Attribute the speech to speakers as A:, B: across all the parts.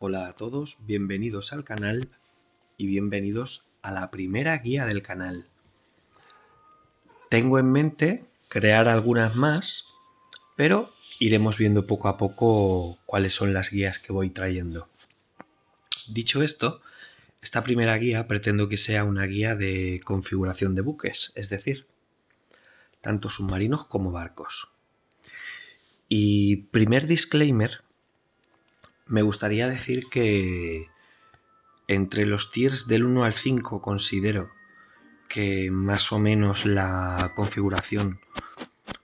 A: Hola a todos, bienvenidos al canal y bienvenidos a la primera guía del canal. Tengo en mente crear algunas más, pero iremos viendo poco a poco cuáles son las guías que voy trayendo. Dicho esto, esta primera guía pretendo que sea una guía de configuración de buques, es decir, tanto submarinos como barcos. Y primer disclaimer, me gustaría decir que entre los tiers del 1 al 5 considero que más o menos la configuración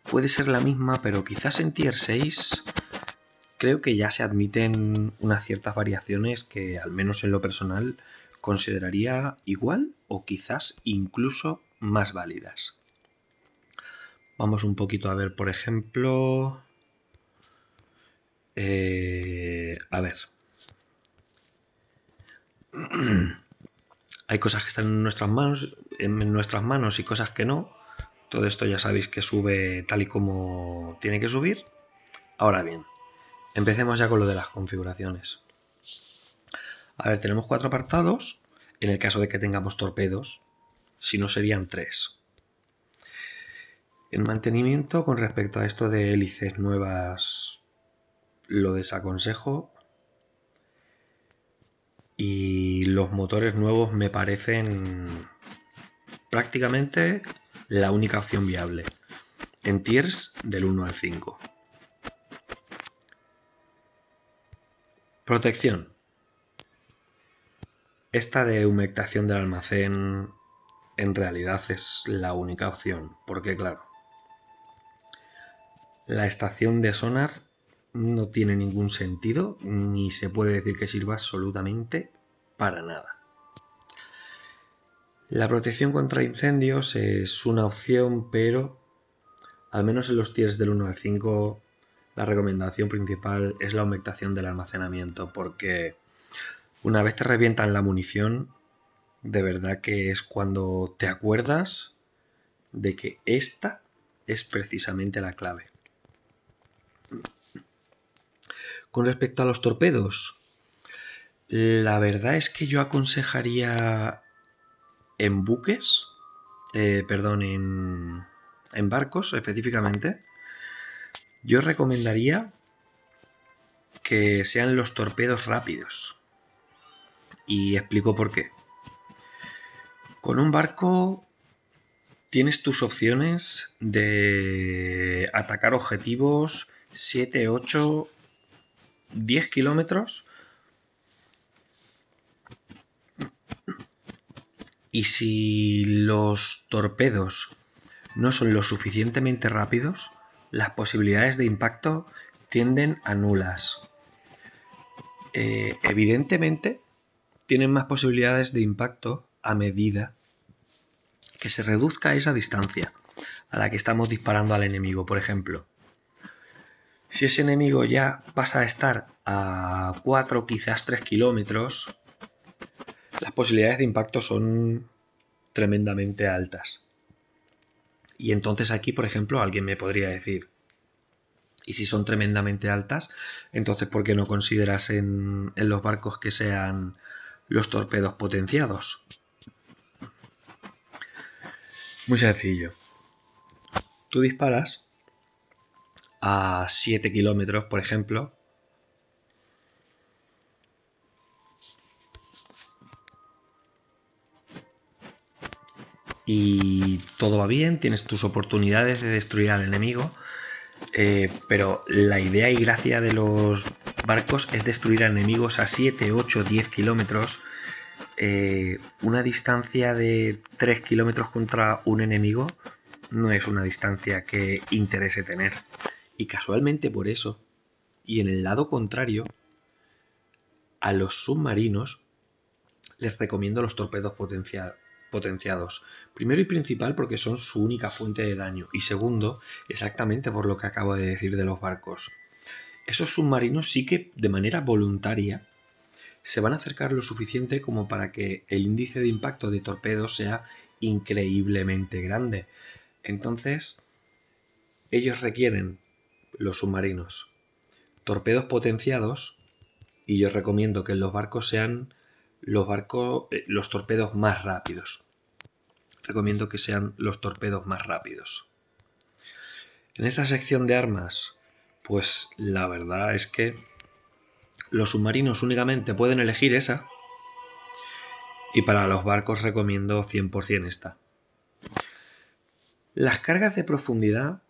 A: puede ser la misma, pero quizás en tier 6 creo que ya se admiten unas ciertas variaciones que al menos en lo personal consideraría igual o quizás incluso más válidas. Vamos un poquito a ver, por ejemplo... a ver. Hay cosas que están en nuestras manos y cosas que no. Todo esto ya sabéis que sube tal y como tiene que subir. Ahora bien, empecemos ya con lo de las configuraciones. A ver, tenemos 4 apartados. En el caso de que tengamos torpedos, si no serían 3. En mantenimiento, con respecto a esto de hélices nuevas, lo desaconsejo. Y los motores nuevos me parecen prácticamente la única opción viable. En tiers del 1 al 5. Protección. Esta de humectación del almacén en realidad es la única opción, porque claro, la estación de sonar no tiene ningún sentido, ni se puede decir que sirva absolutamente para nada. La protección contra incendios es una opción, pero al menos en los tiers del 1 al 5 la recomendación principal es la humectación del almacenamiento, porque una vez te revientan la munición, de verdad que es cuando te acuerdas de que esta es precisamente la clave. Con respecto a los torpedos, la verdad es que yo aconsejaría en buques, en barcos específicamente, yo recomendaría que sean los torpedos rápidos. Y explico por qué. Con un barco tienes tus opciones de atacar objetivos 7, 8, 10 kilómetros. Y si los torpedos no son lo suficientemente rápidos, las posibilidades de impacto tienden a nulas. Evidentemente, tienen más posibilidades de impacto a medida que se reduzca esa distancia a la que estamos disparando al enemigo. Por ejemplo, si ese enemigo ya pasa a estar a 4, quizás 3 kilómetros, las posibilidades de impacto son tremendamente altas. Y entonces aquí, por ejemplo, alguien me podría decir, y si son tremendamente altas, entonces ¿por qué no consideras en los barcos que sean los torpedos potenciados? Muy sencillo. Tú disparas a 7 kilómetros, por ejemplo, y todo va bien, tienes tus oportunidades de destruir al enemigo, pero la idea y gracia de los barcos es destruir a enemigos a 7, 8, 10 kilómetros. Una distancia de 3 kilómetros contra un enemigo no es una distancia que interese tener. Y casualmente por eso, y en el lado contrario, a los submarinos les recomiendo los torpedos potenciados. Primero y principal porque son su única fuente de daño. Y segundo, exactamente por lo que acabo de decir de los barcos. Esos submarinos sí que de manera voluntaria se van a acercar lo suficiente como para que el índice de impacto de torpedos sea increíblemente grande. Entonces, ellos requieren, los submarinos, torpedos potenciados Y yo recomiendo que en los barcos sean los torpedos más rápidos. Recomiendo que sean los torpedos más rápidos. En esta sección de armas, pues la verdad es que los submarinos únicamente pueden elegir esa. Y para los barcos recomiendo 100% esta. Las cargas de profundidad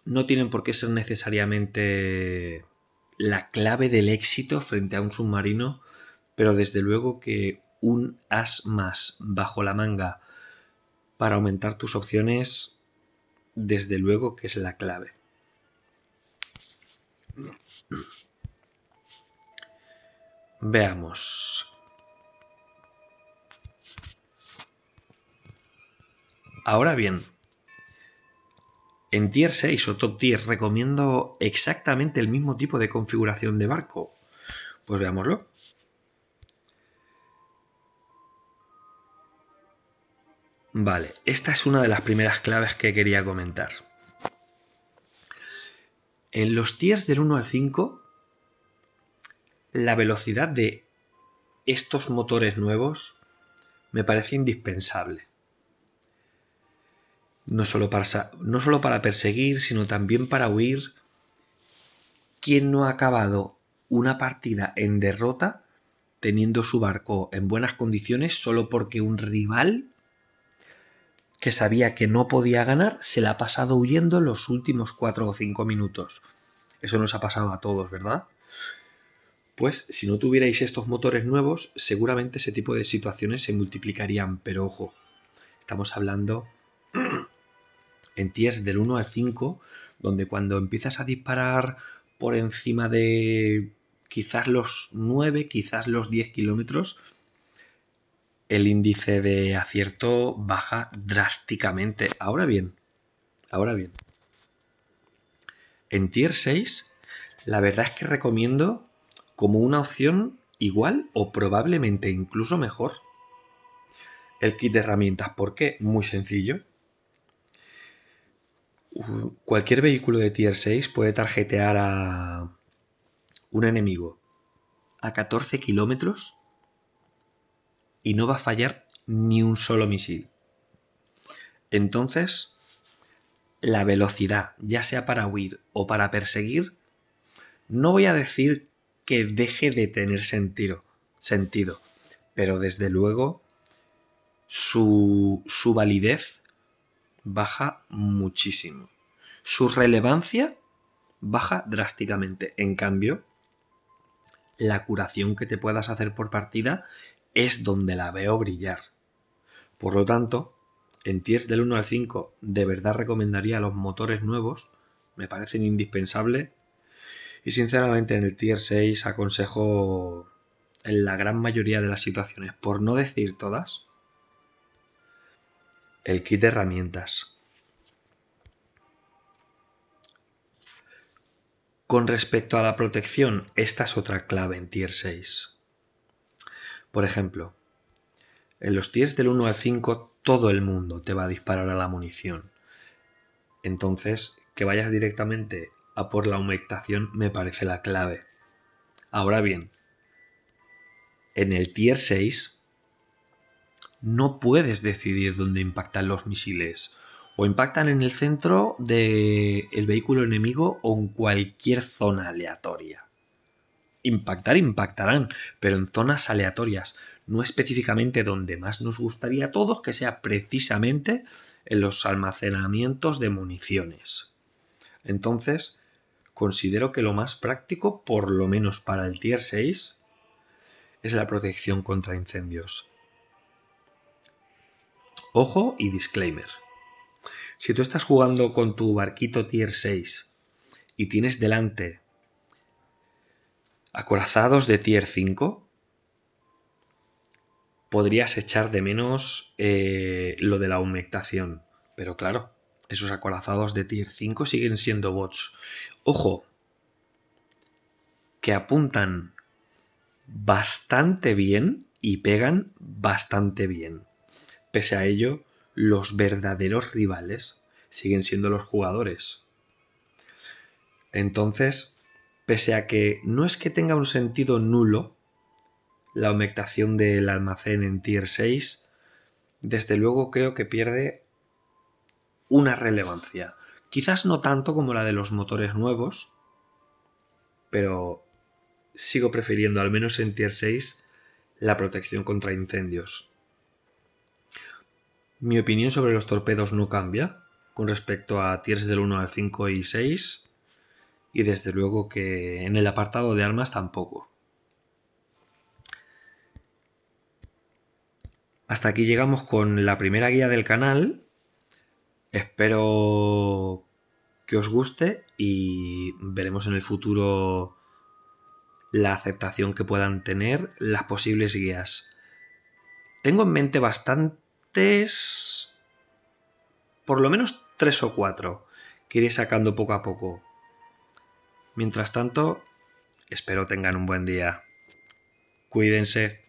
A: no tienen por qué ser necesariamente la clave del éxito frente a un submarino, pero desde luego que un as más bajo la manga para aumentar tus opciones, desde luego que es la clave. Veamos. Ahora bien, en Tier 6 o Top Tier recomiendo exactamente el mismo tipo de configuración de barco. Pues veámoslo. Vale, esta es una de las primeras claves que quería comentar. En los tiers del 1 al 5, la velocidad de estos motores nuevos me parece indispensable. No solo para perseguir, sino también para huir. ¿Quién no ha acabado una partida en derrota teniendo su barco en buenas condiciones solo porque un rival que sabía que no podía ganar se la ha pasado huyendo los últimos 4 o 5 minutos? Eso nos ha pasado a todos, ¿verdad? Pues si no tuvierais estos motores nuevos, seguramente ese tipo de situaciones se multiplicarían, pero ojo, estamos hablando en tiers del 1 al 5, donde cuando empiezas a disparar por encima de quizás los 9, quizás los 10 kilómetros, el índice de acierto baja drásticamente. Ahora bien, en tier 6, la verdad es que recomiendo como una opción igual o probablemente incluso mejor el kit de herramientas. ¿Por qué? Muy sencillo. Cualquier vehículo de tier 6 puede tarjetear a un enemigo a 14 kilómetros y no va a fallar ni un solo misil. Entonces, la velocidad, ya sea para huir o para perseguir, no voy a decir que deje de tener sentido, pero desde luego su validez baja muchísimo. Su relevancia baja drásticamente. En cambio, la curación que te puedas hacer por partida es donde la veo brillar. Por lo tanto, en tiers del 1 al 5 de verdad recomendaría los motores nuevos, me parecen indispensables, y sinceramente en el tier 6 aconsejo en la gran mayoría de las situaciones, por no decir todas, el kit de herramientas. Con respecto a la protección, esta es otra clave en tier 6. Por ejemplo, en los tiers del 1 al 5 todo el mundo te va a disparar a la munición. Entonces, que vayas directamente a por la humectación me parece la clave. Ahora bien, en el tier 6 no puedes decidir dónde impactan los misiles. O impactan en el centro del vehículo enemigo o en cualquier zona aleatoria. Impactarán, pero en zonas aleatorias, no específicamente donde más nos gustaría a todos, que sea precisamente en los almacenamientos de municiones. Entonces, considero que lo más práctico, por lo menos para el tier 6, es la protección contra incendios. Ojo y disclaimer. Si tú estás jugando con tu barquito tier 6 y tienes delante acorazados de tier 5, podrías echar de menos lo de la humectación. Pero claro, esos acorazados de tier 5 siguen siendo bots. Ojo, que apuntan bastante bien y pegan bastante bien. Pese a ello, los verdaderos rivales siguen siendo los jugadores. Entonces, pese a que no es que tenga un sentido nulo la humectación del almacén en Tier 6, desde luego creo que pierde una relevancia. Quizás no tanto como la de los motores nuevos, pero sigo prefiriendo, al menos en Tier 6, la protección contra incendios. Mi opinión sobre los torpedos no cambia con respecto a tiers del 1 al 5 y 6, y desde luego que en el apartado de armas tampoco. Hasta aquí llegamos con la primera guía del canal. Espero que os guste y veremos en el futuro la aceptación que puedan tener las posibles guías. Tengo en mente bastantes, por lo menos 3 o 4, que iré sacando poco a poco. Mientras tanto, espero tengan un buen día. Cuídense.